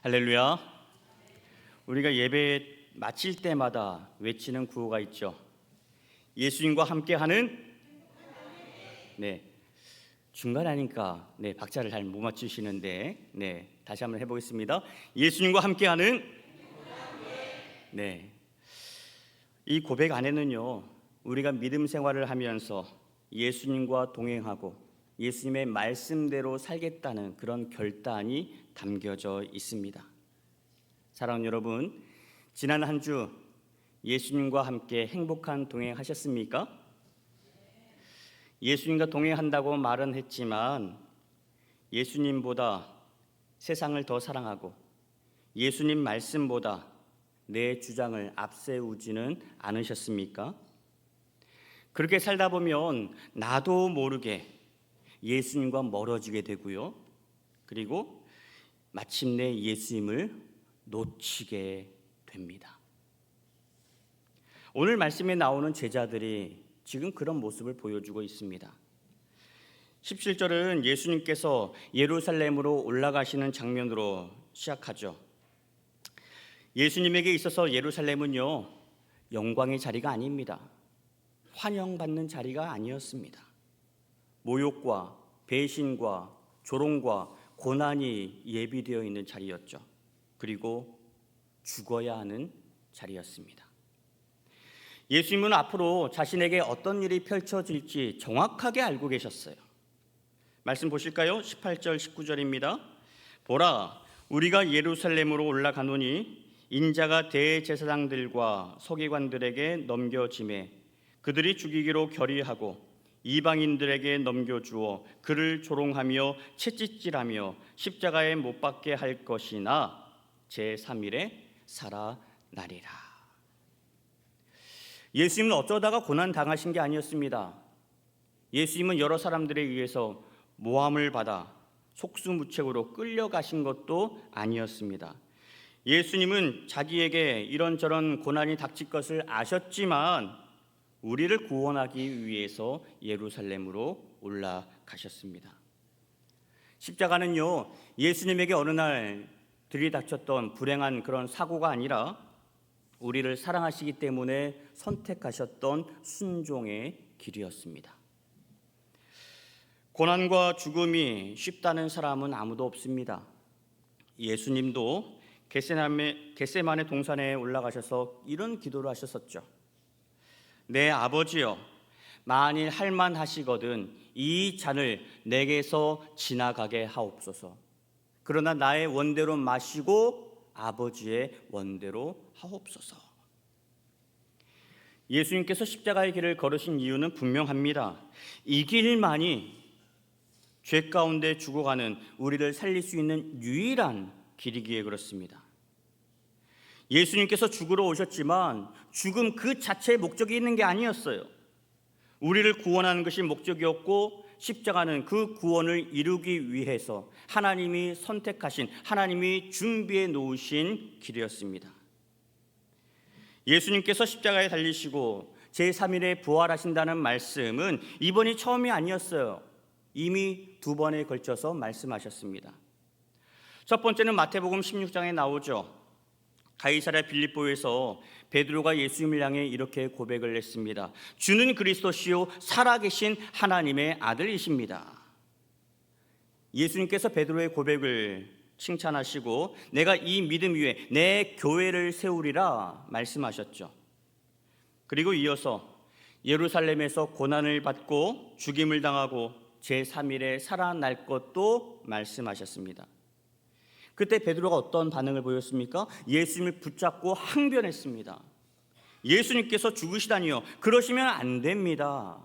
할렐루야. 우리가 예배 마칠 때마다 외치는 구호가 있죠. 예수님과 함께하는 중간 하니까 박자를 잘 못 맞추시는데 다시 한번 해보겠습니다. 예수님과 함께하는 이 고백 안에는요, 우리가 믿음 생활을 하면서 예수님과 동행하고 예수님의 말씀대로 살겠다는 그런 결단이 담겨져 있습니다. 사랑하는 여러분, 지난 한 주 예수님과 함께 행복한 동행하셨습니까? 예수님과 동행한다고 말은 했지만 예수님보다 세상을 더 사랑하고 예수님 말씀보다 내 주장을 앞세우지는 않으셨습니까? 그렇게 살다 보면 나도 모르게 예수님과 멀어지게 되고요, 그리고 마침내 예수님을 놓치게 됩니다. 오늘 말씀에 나오는 제자들이 지금 그런 모습을 보여주고 있습니다. 17절은 예수님께서 예루살렘으로 올라가시는 장면으로 시작하죠. 예수님에게 있어서 예루살렘은요, 영광의 자리가 아닙니다. 환영받는 자리가 아니었습니다. 모욕과 배신과 조롱과 고난이 예비되어 있는 자리였죠. 그리고 죽어야 하는 자리였습니다. 예수님은 앞으로 자신에게 어떤 일이 펼쳐질지 정확하게 알고 계셨어요. 말씀 보실까요? 18절 19절입니다. 보라, 우리가 예루살렘으로 올라가노니 인자가 대제사장들과 서기관들에게 넘겨지매 그들이 죽이기로 결의하고 이방인들에게 넘겨주어 그를 조롱하며 채찍질하며 십자가에 못 박게 할 것이나 제3일에 살아나리라. 예수님은 어쩌다가 고난당하신 게 아니었습니다. 예수님은 여러 사람들에 의해서 모함을 받아 속수무책으로 끌려가신 것도 아니었습니다. 예수님은 자기에게 이런저런 고난이 닥칠 것을 아셨지만 우리를 구원하기 위해서 예루살렘으로 올라가셨습니다. 십자가는요, 예수님에게 어느 날 들이닥쳤던 불행한 그런 사고가 아니라 우리를 사랑하시기 때문에 선택하셨던 순종의 길이었습니다. 고난과 죽음이 쉽다는 사람은 아무도 없습니다. 예수님도 겟세마네 동산에 올라가셔서 이런 기도를 하셨었죠. 내 아버지여, 만일 할만하시거든 이 잔을 내게서 지나가게 하옵소서. 그러나 나의 원대로 마시고 아버지의 원대로 하옵소서. 예수님께서 십자가의 길을 걸으신 이유는 분명합니다. 이 길만이 죄 가운데 죽어가는 우리를 살릴 수 있는 유일한 길이기에 그렇습니다. 예수님께서 죽으러 오셨지만 죽음 그 자체의 목적이 있는 게 아니었어요. 우리를 구원하는 것이 목적이었고 십자가는 그 구원을 이루기 위해서 하나님이 선택하신, 하나님이 준비해 놓으신 길이었습니다. 예수님께서 십자가에 달리시고 제3일에 부활하신다는 말씀은 이번이 처음이 아니었어요. 이미 2번에 걸쳐서 말씀하셨습니다. 첫 번째는 마태복음 16장에 나오죠. 가이사랴 빌립보에서 베드로가 예수님을 향해 이렇게 고백을 했습니다. 주는 그리스도시요 살아계신 하나님의 아들이십니다. 예수님께서 베드로의 고백을 칭찬하시고 내가 이 믿음 위에 내 교회를 세우리라 말씀하셨죠. 그리고 이어서 예루살렘에서 고난을 받고 죽임을 당하고 제3일에 살아날 것도 말씀하셨습니다. 그때 베드로가 어떤 반응을 보였습니까? 예수님을 붙잡고 항변했습니다. 예수님께서 죽으시다니요, 그러시면 안 됩니다.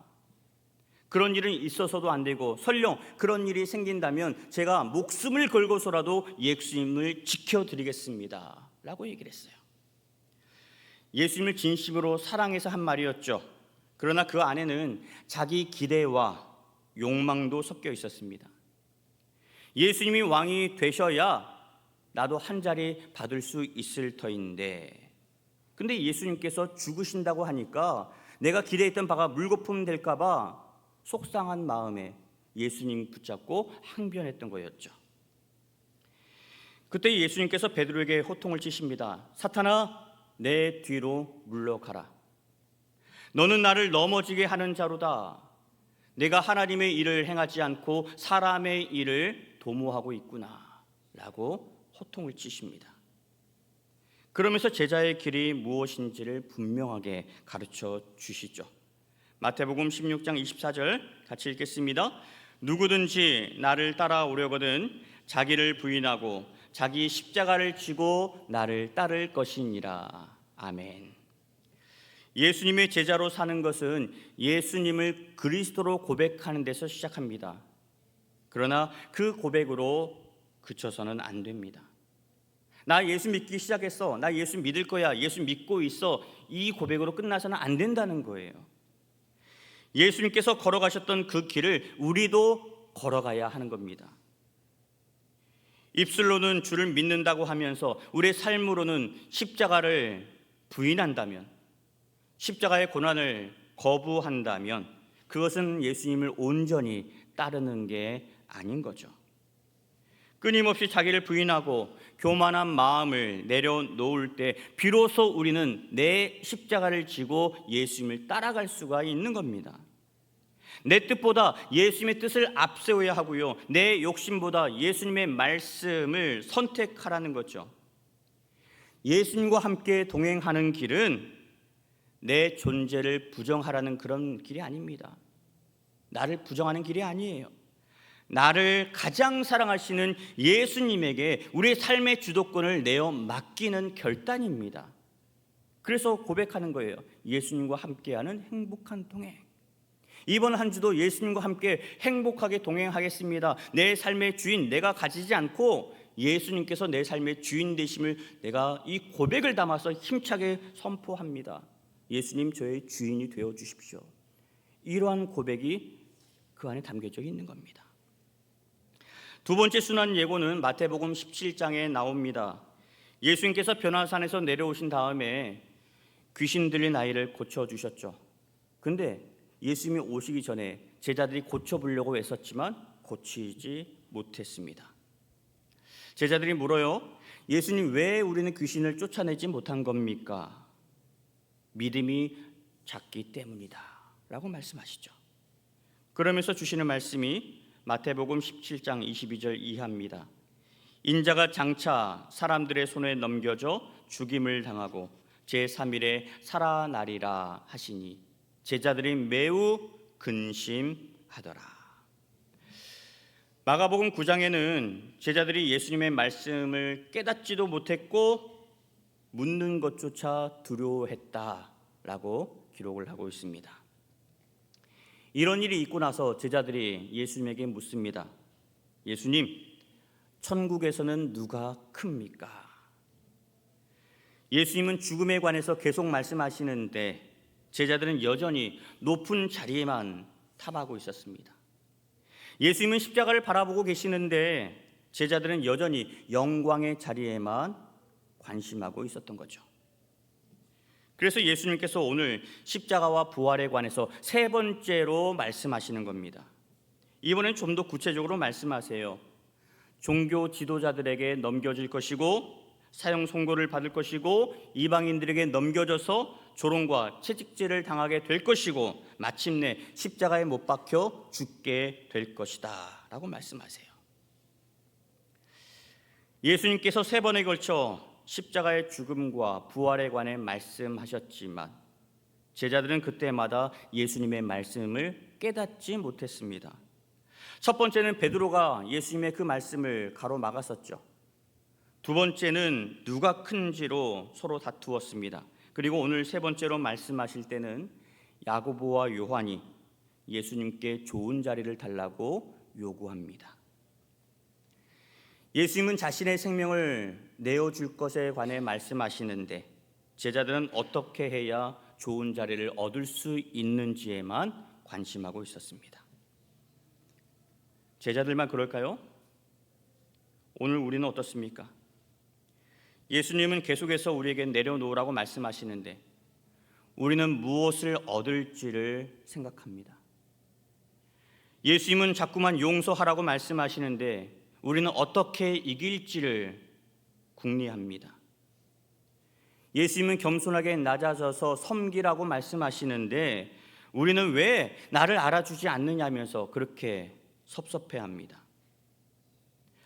그런 일은 있어서도 안 되고 설령 그런 일이 생긴다면 제가 목숨을 걸고서라도 예수님을 지켜드리겠습니다 라고 얘기를 했어요. 예수님을 진심으로 사랑해서 한 말이었죠. 그러나 그 안에는 자기 기대와 욕망도 섞여 있었습니다. 예수님이 왕이 되셔야 나도 한 자리 받을 수 있을 터인데, 근데 예수님께서 죽으신다고 하니까 내가 기대했던 바가 물거품 될까 봐 속상한 마음에 예수님 붙잡고 항변했던 거였죠. 그때 예수님께서 베드로에게 호통을 치십니다. 사탄아, 내 뒤로 물러가라. 너는 나를 넘어지게 하는 자로다. 내가 하나님의 일을 행하지 않고 사람의 일을 도모하고 있구나 라고 호통을 치십니다. 그러면서 제자의 길이 무엇인지를 분명하게 가르쳐 주시죠. 마태복음 16장 24절 같이 읽겠습니다. 누구든지 나를 따라오려거든 자기를 부인하고 자기 십자가를 지고 나를 따를 것이니라. 아멘. 예수님의 제자로 사는 것은 예수님을 그리스도로 고백하는 데서 시작합니다. 그러나 그 고백으로 그쳐서는 안 됩니다. 나 예수 믿기 시작했어. 나 예수 믿을 거야. 예수 믿고 있어. 이 고백으로 끝나서는 안 된다는 거예요. 예수님께서 걸어가셨던 그 길을 우리도 걸어가야 하는 겁니다. 입술로는 주를 믿는다고 하면서 우리의 삶으로는 십자가를 부인한다면, 십자가의 고난을 거부한다면 그것은 예수님을 온전히 따르는 게 아닌 거죠. 끊임없이 자기를 부인하고 교만한 마음을 내려놓을 때 비로소 우리는 내 십자가를 지고 예수님을 따라갈 수가 있는 겁니다. 내 뜻보다 예수님의 뜻을 앞세워야 하고요, 내 욕심보다 예수님의 말씀을 선택하라는 거죠. 예수님과 함께 동행하는 길은 내 존재를 부정하라는 그런 길이 아닙니다. 나를 부정하는 길이 아니에요. 나를 가장 사랑하시는 예수님에게 우리의 삶의 주도권을 내어 맡기는 결단입니다. 그래서 고백하는 거예요. 예수님과 함께하는 행복한 동행. 이번 한 주도 예수님과 함께 행복하게 동행하겠습니다. 내 삶의 주인 내가 가지지 않고 예수님께서 내 삶의 주인 되심을 내가 이 고백을 담아서 힘차게 선포합니다. 예수님, 저의 주인이 되어 주십시오. 이러한 고백이 그 안에 담겨져 있는 겁니다. 두 번째 순환 예고는 마태복음 17장에 나옵니다. 예수님께서 변화산에서 내려오신 다음에 귀신 들린 아이를 고쳐주셨죠. 근데 예수님이 오시기 전에 제자들이 고쳐보려고 애썼지만 고치지 못했습니다. 제자들이 물어요. 예수님, 왜 우리는 귀신을 쫓아내지 못한 겁니까? 믿음이 작기 때문이다 라고 말씀하시죠. 그러면서 주시는 말씀이 마태복음 17장 22절 이하입니다. 인자가 장차 사람들의 손에 넘겨져 죽임을 당하고 제3일에 살아나리라 하시니 제자들이 매우 근심하더라. 마가복음 9장에는 제자들이 예수님의 말씀을 깨닫지도 못했고 묻는 것조차 두려워했다라고 기록을 하고 있습니다. 이런 일이 있고 나서 제자들이 예수님에게 묻습니다. 예수님, 천국에서는 누가 큽니까? 예수님은 죽음에 관해서 계속 말씀하시는데 제자들은 여전히 높은 자리에만 탑하고 있었습니다. 예수님은 십자가를 바라보고 계시는데 제자들은 여전히 영광의 자리에만 관심하고 있었던 거죠. 그래서 예수님께서 오늘 십자가와 부활에 관해서 세 번째로 말씀하시는 겁니다. 이번엔 좀 더 구체적으로 말씀하세요. 종교 지도자들에게 넘겨질 것이고 사형 선고를 받을 것이고 이방인들에게 넘겨져서 조롱과 채찍질을 당하게 될 것이고 마침내 십자가에 못 박혀 죽게 될 것이다 라고 말씀하세요. 예수님께서 세 번에 걸쳐 십자가의 죽음과 부활에 관해 말씀하셨지만 제자들은 그때마다 예수님의 말씀을 깨닫지 못했습니다. 첫 번째는 베드로가 예수님의 그 말씀을 가로막았었죠. 두 번째는 누가 큰지로 서로 다투었습니다. 그리고 오늘 세 번째로 말씀하실 때는 야고보와 요한이 예수님께 좋은 자리를 달라고 요구합니다. 예수님은 자신의 생명을 내어줄 것에 관해 말씀하시는데 제자들은 어떻게 해야 좋은 자리를 얻을 수 있는지에만 관심하고 있었습니다. 제자들만 그럴까요? 오늘 우리는 어떻습니까? 예수님은 계속해서 우리에게 내려놓으라고 말씀하시는데 우리는 무엇을 얻을지를 생각합니다. 예수님은 자꾸만 용서하라고 말씀하시는데 우리는 어떻게 이길지를 궁리합니다. 예수님은 겸손하게 낮아져서 섬기라고 말씀하시는데 우리는 왜 나를 알아주지 않느냐면서 그렇게 섭섭해합니다.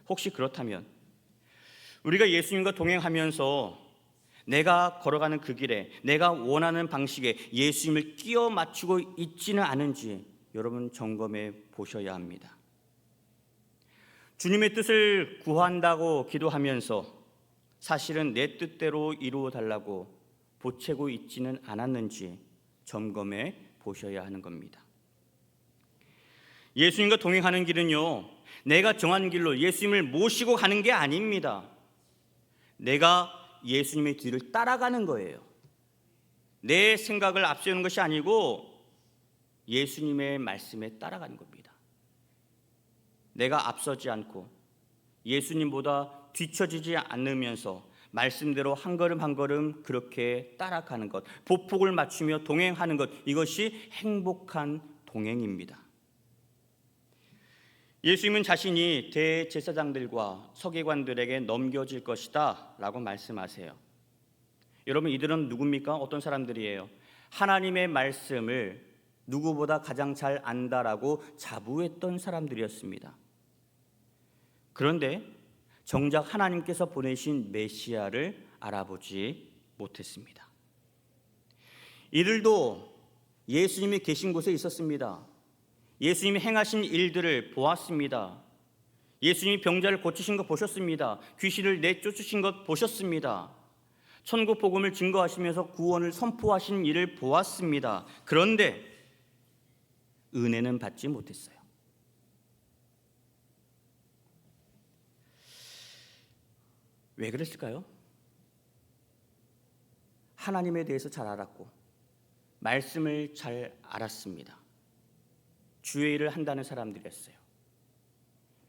혹시 그렇다면 우리가 예수님과 동행하면서 내가 걸어가는 그 길에 내가 원하는 방식에 예수님을 끼워 맞추고 있지는 않은지 여러분 점검해 보셔야 합니다. 주님의 뜻을 구한다고 기도하면서 사실은 내 뜻대로 이루어 달라고 보채고 있지는 않았는지 점검해 보셔야 하는 겁니다. 예수님과 동행하는 길은요, 내가 정한 길로 예수님을 모시고 가는 게 아닙니다. 내가 예수님의 뒤를 따라가는 거예요. 내 생각을 앞세우는 것이 아니고 예수님의 말씀에 따라가는 겁니다. 내가 앞서지 않고 예수님보다 뒤처지지 않으면서 말씀대로 한 걸음 한 걸음 그렇게 따라가는 것, 보폭을 맞추며 동행하는 것, 이것이 행복한 동행입니다. 예수님은 자신이 대제사장들과 서기관들에게 넘겨질 것이다 라고 말씀하세요. 여러분, 이들은 누굽니까? 어떤 사람들이에요? 하나님의 말씀을 누구보다 가장 잘 안다라고 자부했던 사람들이었습니다. 그런데 정작 하나님께서 보내신 메시아를 알아보지 못했습니다. 이들도 예수님이 계신 곳에 있었습니다. 예수님이 행하신 일들을 보았습니다. 예수님이 병자를 고치신 것 보셨습니다. 귀신을 내쫓으신 것 보셨습니다. 천국 복음을 증거하시면서 구원을 선포하신 일을 보았습니다. 그런데 은혜는 받지 못했어요. 왜 그랬을까요? 하나님에 대해서 잘 알았고 말씀을 잘 알았습니다. 주의 일을 한다는 사람들이었어요.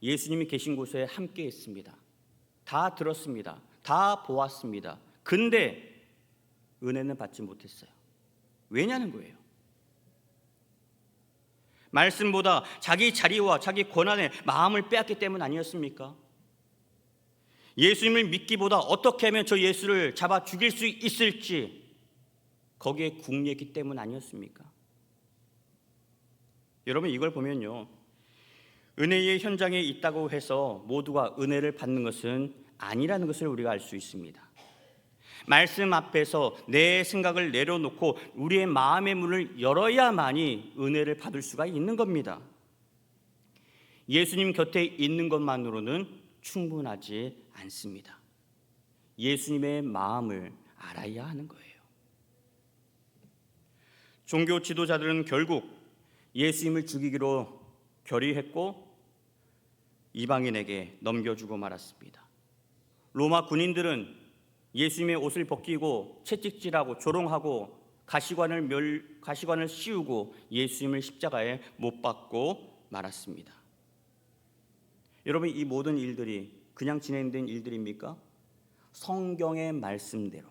예수님이 계신 곳에 함께 있습니다. 다 들었습니다. 다 보았습니다. 근데 은혜는 받지 못했어요. 왜냐는 거예요. 말씀보다 자기 자리와 자기 권한에 마음을 빼앗기 때문 아니었습니까? 예수님을 믿기보다 어떻게 하면 저 예수를 잡아 죽일 수 있을지 거기에 궁리했기 때문 아니었습니까? 여러분, 이걸 보면요, 은혜의 현장에 있다고 해서 모두가 은혜를 받는 것은 아니라는 것을 우리가 알 수 있습니다. 말씀 앞에서 내 생각을 내려놓고 우리의 마음의 문을 열어야만이 은혜를 받을 수가 있는 겁니다. 예수님 곁에 있는 것만으로는 충분하지 않습니다. 예수님의 마음을 알아야 하는 거예요. 종교 지도자들은 결국 예수님을 죽이기로 결의했고 이방인에게 넘겨주고 말았습니다. 로마 군인들은 예수님의 옷을 벗기고 채찍질하고 조롱하고 가시관을 씌우고 예수님을 십자가에 못 박고 말았습니다. 여러분, 이 모든 일들이 그냥 진행된 일들입니까? 성경의 말씀대로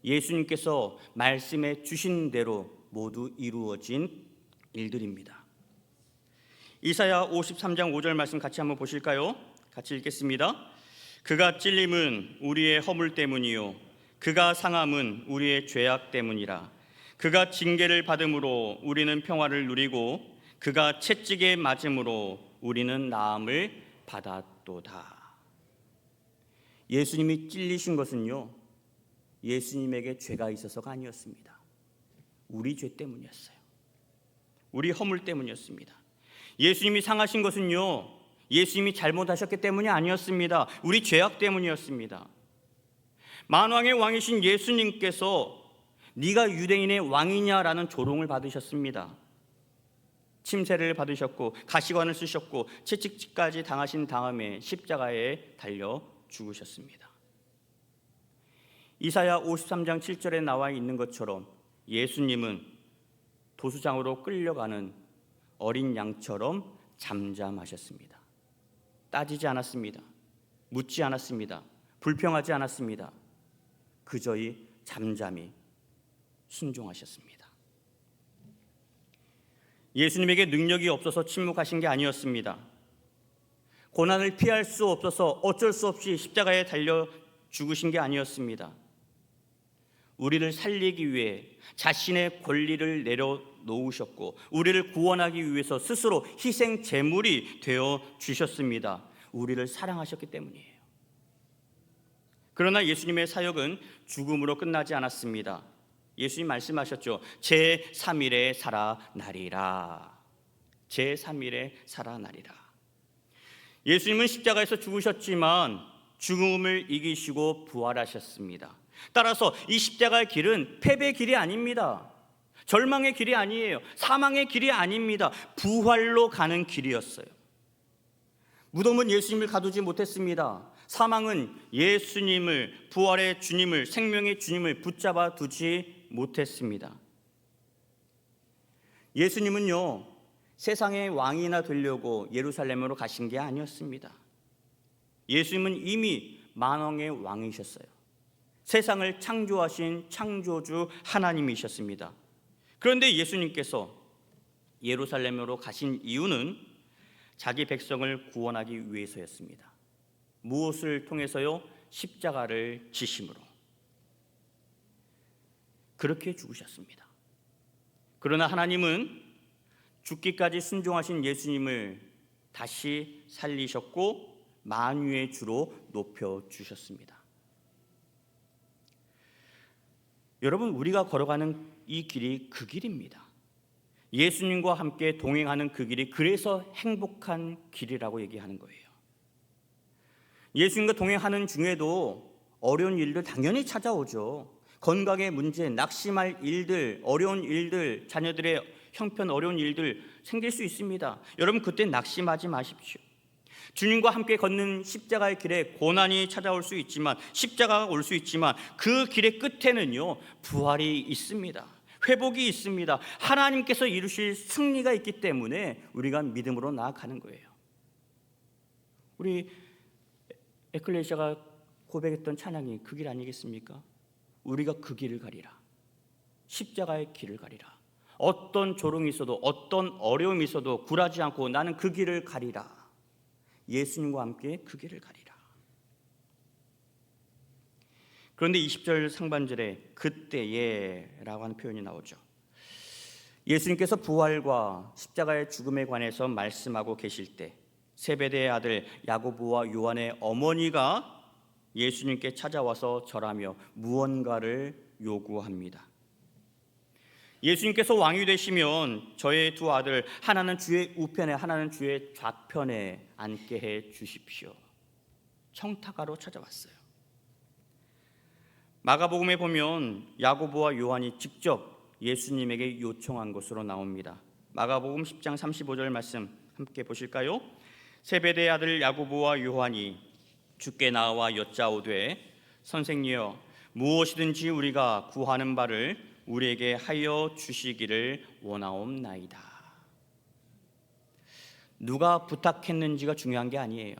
예수님께서 말씀해 주신 대로 모두 이루어진 일들입니다. 이사야 53장 5절 말씀 같이 한번 보실까요? 같이 읽겠습니다. 그가 찔림은 우리의 허물 때문이요 그가 상함은 우리의 죄악 때문이라. 그가 징계를 받음으로 우리는 평화를 누리고 그가 채찍에 맞음으로 우리는 나음을 받았도다. 예수님이 찔리신 것은요, 예수님에게 죄가 있어서가 아니었습니다. 우리 죄 때문이었어요. 우리 허물 때문이었습니다. 예수님이 상하신 것은요, 예수님이 잘못하셨기 때문이 아니었습니다. 우리 죄악 때문이었습니다. 만왕의 왕이신 예수님께서 네가 유대인의 왕이냐라는 조롱을 받으셨습니다. 침새를 받으셨고 가시관을 쓰셨고 채찍질까지 당하신 다음에 십자가에 달려 죽으셨습니다. 이사야 53장 7절에 나와 있는 것처럼 예수님은 도수장으로 끌려가는 어린 양처럼 잠잠하셨습니다. 따지지 않았습니다. 묻지 않았습니다. 불평하지 않았습니다. 그저히 잠잠히 순종하셨습니다. 예수님에게 능력이 없어서 침묵하신 게 아니었습니다. 고난을 피할 수 없어서 어쩔 수 없이 십자가에 달려 죽으신 게 아니었습니다. 우리를 살리기 위해 자신의 권리를 내려놓으셨고 우리를 구원하기 위해서 스스로 희생 제물이 되어 주셨습니다. 우리를 사랑하셨기 때문이에요. 그러나 예수님의 사역은 죽음으로 끝나지 않았습니다. 예수님 말씀하셨죠. 제3일에 살아나리라. 제3일에 살아나리라. 예수님은 십자가에서 죽으셨지만 죽음을 이기시고 부활하셨습니다. 따라서 이 십자가의 길은 패배의 길이 아닙니다. 절망의 길이 아니에요. 사망의 길이 아닙니다. 부활로 가는 길이었어요. 무덤은 예수님을 가두지 못했습니다. 사망은 예수님을, 부활의 주님을, 생명의 주님을 붙잡아 두지 못했습니다. 예수님은요, 세상의 왕이나 되려고 예루살렘으로 가신 게 아니었습니다. 예수님은 이미 만왕의 왕이셨어요. 세상을 창조하신 창조주 하나님이셨습니다. 그런데 예수님께서 예루살렘으로 가신 이유는 자기 백성을 구원하기 위해서였습니다. 무엇을 통해서요? 십자가를 지심으로. 그렇게 죽으셨습니다. 그러나 하나님은 죽기까지 순종하신 예수님을 다시 살리셨고 만유의 주로 높여주셨습니다. 여러분, 우리가 걸어가는 이 길이 그 길입니다. 예수님과 함께 동행하는 그 길이 그래서 행복한 길이라고 얘기하는 거예요. 예수님과 동행하는 중에도 어려운 일들 당연히 찾아오죠. 건강의 문제, 낙심할 일들, 어려운 일들, 자녀들의 형편 어려운 일들 생길 수 있습니다. 여러분, 그때 낙심하지 마십시오. 주님과 함께 걷는 십자가의 길에 고난이 찾아올 수 있지만, 십자가가 올 수 있지만 그 길의 끝에는요, 부활이 있습니다. 회복이 있습니다. 하나님께서 이루실 승리가 있기 때문에 우리가 믿음으로 나아가는 거예요. 우리 에클레시아가 고백했던 찬양이 그 길 아니겠습니까? 우리가 그 길을 가리라. 십자가의 길을 가리라. 어떤 조롱이 있어도 어떤 어려움이 있어도 굴하지 않고 나는 그 길을 가리라. 예수님과 함께 그 길을 가리라. 그런데 20절 상반절에 그때에라고 하는 표현이 나오죠. 예수님께서 부활과 십자가의 죽음에 관해서 말씀하고 계실 때 세베대의 아들 야고보와 요한의 어머니가 예수님께 찾아와서 절하며 무언가를 요구합니다. 예수님께서 왕이 되시면 저의 두 아들 하나는 주의 우편에 하나는 주의 좌편에 앉게 해 주십시오. 청탁하러 찾아왔어요. 마가복음에 보면 야고보와 요한이 직접 예수님에게 요청한 것으로 나옵니다. 마가복음 10장 35절 말씀 함께 보실까요? 세베대의 아들 야고보와 요한이 주께 나와 여짜오되 선생님여 무엇이든지 우리가 구하는 바를 우리에게 하여 주시기를 원하옵나이다. 누가 부탁했는지가 중요한 게 아니에요.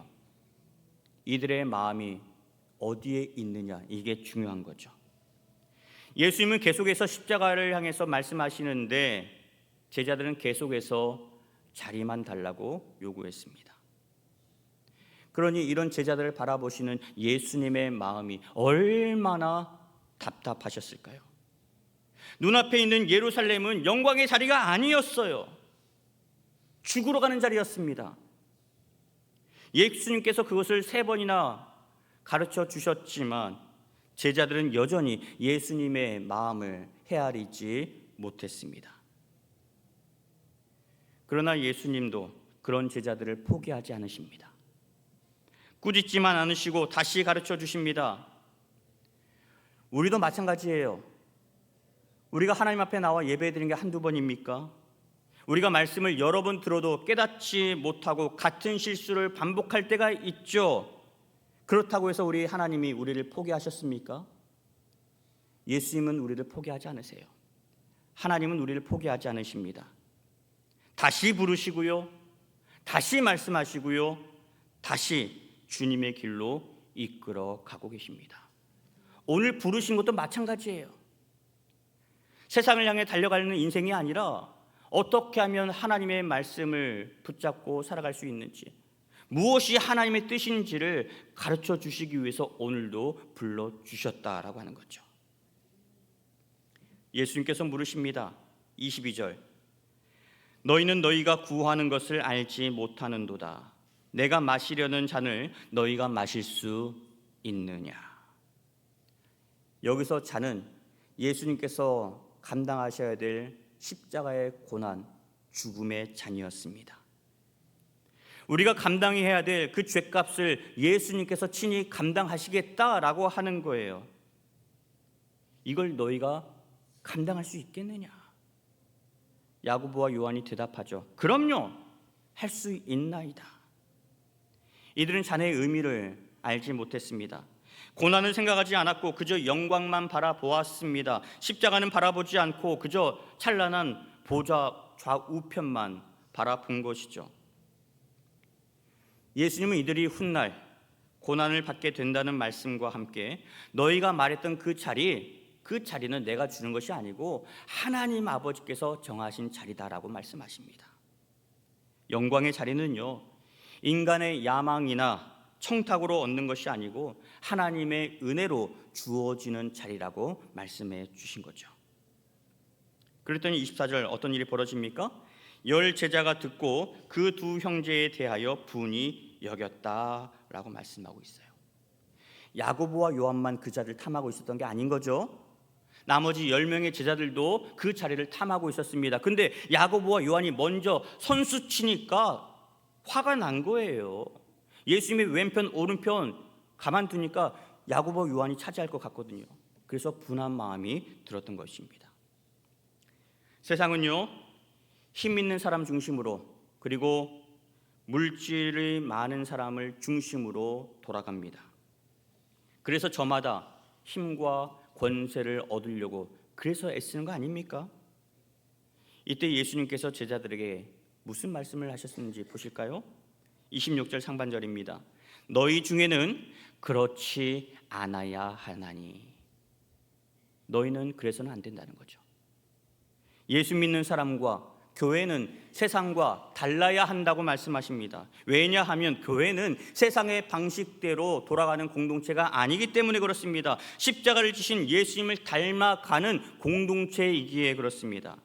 이들의 마음이 어디에 있느냐, 이게 중요한 거죠. 예수님은 계속해서 십자가를 향해서 말씀하시는데 제자들은 계속해서 자리만 달라고 요구했습니다. 그러니 이런 제자들을 바라보시는 예수님의 마음이 얼마나 답답하셨을까요? 눈앞에 있는 예루살렘은 영광의 자리가 아니었어요. 죽으러 가는 자리였습니다. 예수님께서 그것을 3번이나 가르쳐 주셨지만 제자들은 여전히 예수님의 마음을 헤아리지 못했습니다. 그러나 예수님도 그런 제자들을 포기하지 않으십니다. 꾸짖지만 않으시고 다시 가르쳐 주십니다. 우리도 마찬가지예요. 우리가 하나님 앞에 나와 예배드리는 게 한두 번입니까? 우리가 말씀을 여러 번 들어도 깨닫지 못하고 같은 실수를 반복할 때가 있죠. 그렇다고 해서 우리 하나님이 우리를 포기하셨습니까? 예수님은 우리를 포기하지 않으세요. 하나님은 우리를 포기하지 않으십니다. 다시 부르시고요, 다시 말씀하시고요, 다시 주님의 길로 이끌어 가고 계십니다. 오늘 부르신 것도 마찬가지예요. 세상을 향해 달려가는 인생이 아니라 어떻게 하면 하나님의 말씀을 붙잡고 살아갈 수 있는지, 무엇이 하나님의 뜻인지를 가르쳐 주시기 위해서 오늘도 불러주셨다라고 하는 거죠. 예수님께서 물으십니다. 22절, 너희는 너희가 구하는 것을 알지 못하는도다. 내가 마시려는 잔을 너희가 마실 수 있느냐. 여기서 잔은 예수님께서 감당하셔야 될 십자가의 고난, 죽음의 잔이었습니다. 우리가 감당해야 될 그 죄값을 예수님께서 친히 감당하시겠다라고 하는 거예요. 이걸 너희가 감당할 수 있겠느냐? 야고보와 요한이 대답하죠. 그럼요, 할 수 있나이다. 이들은 잔의 의미를 알지 못했습니다. 고난을 생각하지 않았고 그저 영광만 바라보았습니다. 십자가는 바라보지 않고 그저 찬란한 보좌 좌우편만 바라본 것이죠. 예수님은 이들이 훗날 고난을 받게 된다는 말씀과 함께 너희가 말했던 그 자리는 내가 주는 것이 아니고 하나님 아버지께서 정하신 자리다라고 말씀하십니다. 영광의 자리는요, 인간의 야망이나 청탁으로 얻는 것이 아니고 하나님의 은혜로 주어지는 자리라고 말씀해 주신 거죠. 그랬더니 24절 어떤 일이 벌어집니까? 10 제자가 듣고 그 두 형제에 대하여 분이 여겼다라고 말씀하고 있어요. 야고보와 요한만 그 자리를 탐하고 있었던 게 아닌 거죠. 나머지 10명의 제자들도 그 자리를 탐하고 있었습니다. 근데 야고보와 요한이 먼저 선수 치니까 화가 난 거예요. 예수님의 왼편 오른편 가만두니까 야고보와 요한이 차지할 것 같거든요. 그래서 분한 마음이 들었던 것입니다. 세상은요, 힘 있는 사람 중심으로 그리고 물질이 많은 사람을 중심으로 돌아갑니다. 그래서 저마다 힘과 권세를 얻으려고 그래서 애쓰는 거 아닙니까? 이때 예수님께서 제자들에게 무슨 말씀을 하셨는지 보실까요? 26절 상반절입니다. 너희 중에는 그렇지 않아야 하나니. 너희는 그래서는 안 된다는 거죠. 예수 믿는 사람과 교회는 세상과 달라야 한다고 말씀하십니다. 왜냐하면 교회는 세상의 방식대로 돌아가는 공동체가 아니기 때문에 그렇습니다. 십자가를 지신 예수님을 닮아가는 공동체이기에 그렇습니다.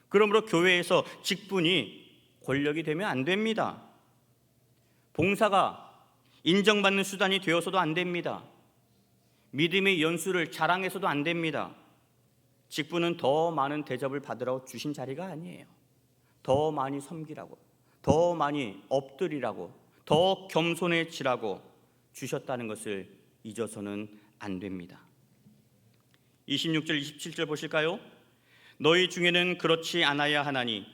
그러므로 교회에서 직분이 권력이 되면 안 됩니다. 봉사가 인정받는 수단이 되어서도 안 됩니다. 믿음의 연수를 자랑해서도 안 됩니다. 직분은 더 많은 대접을 받으라고 주신 자리가 아니에요. 더 많이 섬기라고, 더 많이 엎드리라고, 더 겸손해지라고 주셨다는 것을 잊어서는 안 됩니다. 26절 27절 보실까요? 너희 중에는 그렇지 않아야 하나니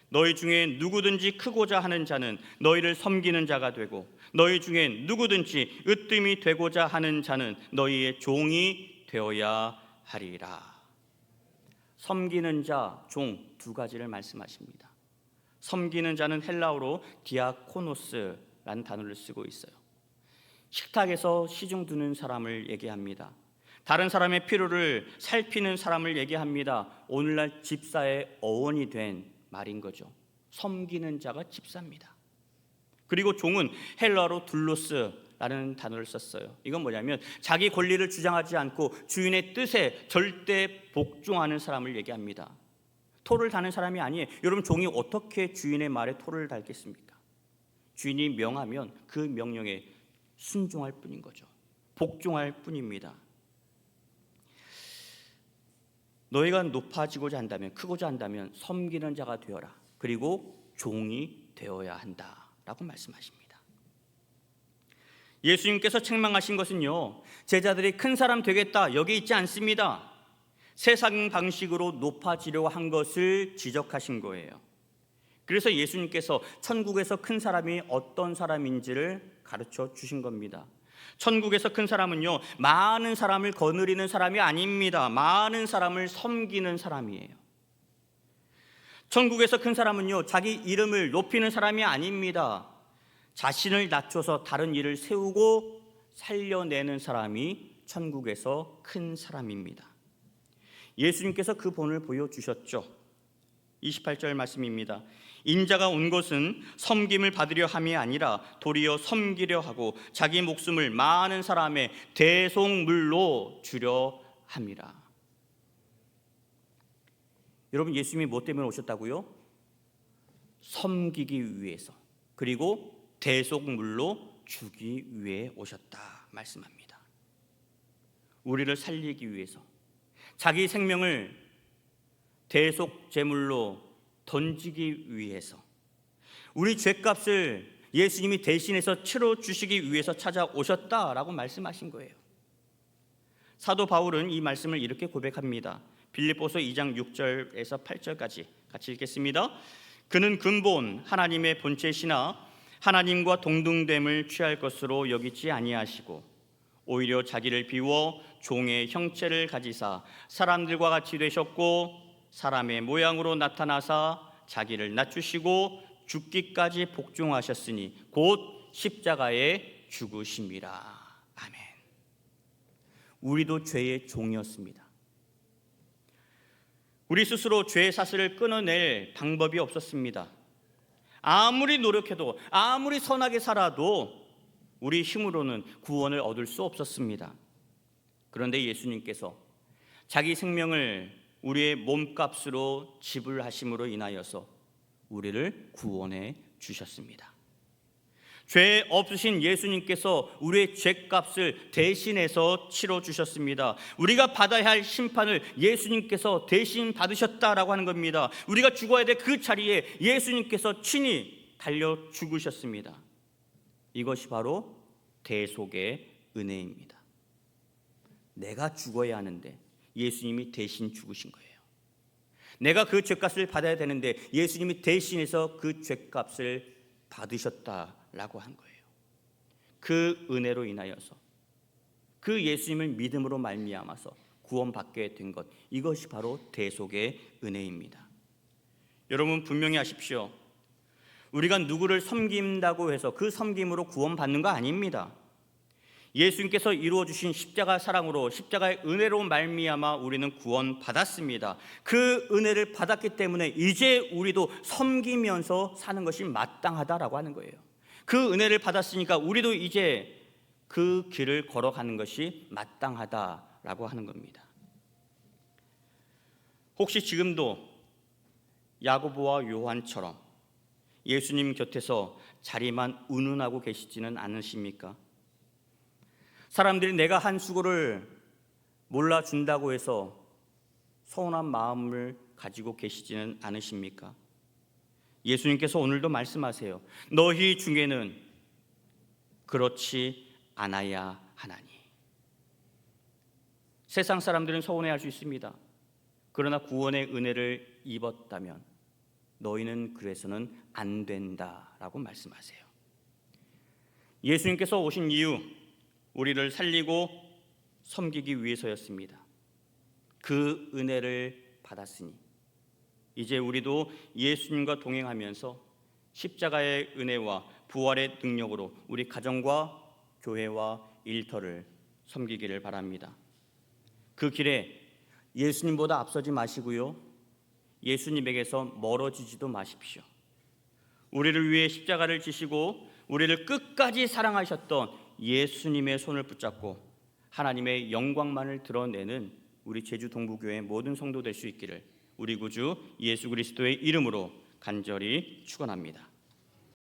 너희 중에 누구든지 크고자 하는 자는 너희를 섬기는 자가 되고 너희 중에 누구든지 으뜸이 되고자 하는 자는 너희의 종이 되어야 하리라. 섬기는 자, 종 두 가지를 말씀하십니다. 섬기는 자는 헬라어로 디아코노스라는 단어를 쓰고 있어요. 식탁에서 시중 두는 사람을 얘기합니다. 다른 사람의 필요를 살피는 사람을 얘기합니다. 오늘날 집사의 어원이 된 말인 거죠. 섬기는 자가 집사입니다. 그리고 종은 헬라어로 둘로스라는 단어를 썼어요. 이건 뭐냐면 자기 권리를 주장하지 않고 주인의 뜻에 절대 복종하는 사람을 얘기합니다. 토를 다는 사람이 아니에요. 여러분, 종이 어떻게 주인의 말에 토를 달겠습니까? 주인이 명하면 그 명령에 순종할 뿐인 거죠. 복종할 뿐입니다. 너희가 높아지고자 한다면, 크고자 한다면 섬기는 자가 되어라. 그리고 종이 되어야 한다라고 말씀하십니다. 예수님께서 책망하신 것은요, 제자들이 큰 사람 되겠다 여기 있지 않습니다. 세상 방식으로 높아지려고 한 것을 지적하신 거예요. 그래서 예수님께서 천국에서 큰 사람이 어떤 사람인지를 가르쳐 주신 겁니다. 천국에서 큰 사람은요, 많은 사람을 거느리는 사람이 아닙니다. 많은 사람을 섬기는 사람이에요. 천국에서 큰 사람은요, 자기 이름을 높이는 사람이 아닙니다. 자신을 낮춰서 다른 일을 세우고 살려내는 사람이 천국에서 큰 사람입니다. 예수님께서 그 본을 보여주셨죠. 28절 말씀입니다. 인자가 온 것은 섬김을 받으려 함이 아니라 도리어 섬기려 하고 자기 목숨을 많은 사람의 대속물로 주려 함이라. 여러분, 예수님이 뭐 때문에 오셨다고요? 섬기기 위해서, 그리고 대속물로 주기 위해 오셨다 말씀합니다. 우리를 살리기 위해서, 자기 생명을 대속 제물로 던지기 위해서, 우리 죄값을 예수님이 대신해서 치러 주시기 위해서 찾아오셨다라고 말씀하신 거예요. 사도 바울은 이 말씀을 이렇게 고백합니다. 빌립보서 2장 6절에서 8절까지 같이 읽겠습니다. 그는 근본 하나님의 본체시나 하나님과 동등됨을 취할 것으로 여기지 아니하시고 오히려 자기를 비워 종의 형체를 가지사 사람들과 같이 되셨고 사람의 모양으로 나타나사 자기를 낮추시고 죽기까지 복종하셨으니 곧 십자가에 죽으심이라. 아멘. 우리도 죄의 종이었습니다. 우리 스스로 죄의 사슬을 끊어낼 방법이 없었습니다. 아무리 노력해도, 아무리 선하게 살아도 우리 힘으로는 구원을 얻을 수 없었습니다. 그런데 예수님께서 자기 생명을 우리의 몸값으로 지불하심으로 인하여서 우리를 구원해 주셨습니다. 죄 없으신 예수님께서 우리의 죄값을 대신해서 치러 주셨습니다. 우리가 받아야 할 심판을 예수님께서 대신 받으셨다라고 하는 겁니다. 우리가 죽어야 될 그 자리에 예수님께서 친히 달려 죽으셨습니다. 이것이 바로 대속의 은혜입니다. 내가 죽어야 하는데 예수님이 대신 죽으신 거예요. 내가 그 죄값을 받아야 되는데 예수님이 대신해서 그 죄값을 받으셨다라고 한 거예요. 그 은혜로 인하여서, 그 예수님을 믿음으로 말미암아서 구원받게 된 것, 이것이 바로 대속의 은혜입니다. 여러분 분명히 아십시오. 우리가 누구를 섬긴다고 해서 그 섬김으로 구원받는 거 아닙니다. 예수님께서 이루어 주신 십자가 사랑으로, 십자가의 은혜로 말미암아 우리는 구원받았습니다. 그 은혜를 받았기 때문에 이제 우리도 섬기면서 사는 것이 마땅하다라고 하는 거예요. 그 은혜를 받았으니까 우리도 이제 그 길을 걸어가는 것이 마땅하다라고 하는 겁니다. 혹시 지금도 야고보와 요한처럼 예수님 곁에서 자리만 운운하고 계시지는 않으십니까? 사람들이 내가 한 수고를 몰라준다고 해서 서운한 마음을 가지고 계시지는 않으십니까? 예수님께서 오늘도 말씀하세요. 너희 중에는 그렇지 않아야 하나니. 세상 사람들은 서운해할 수 있습니다. 그러나 구원의 은혜를 입었다면 너희는 그래서는 안 된다라고 말씀하세요. 예수님께서 오신 이유, 우리를 살리고 섬기기 위해서였습니다. 그 은혜를 받았으니 이제 우리도 예수님과 동행하면서 십자가의 은혜와 부활의 능력으로 우리 가정과 교회와 일터를 섬기기를 바랍니다. 그 길에 예수님보다 앞서지 마시고요, 예수님에게서 멀어지지도 마십시오. 우리를 위해 십자가를 지시고 우리를 끝까지 사랑하셨던 예수님의 손을 붙잡고 하나님의 영광만을 드러내는 우리 제주 동부교회 모든 성도 될 수 있기를 우리 구주 예수 그리스도의 이름으로 간절히 축원합니다.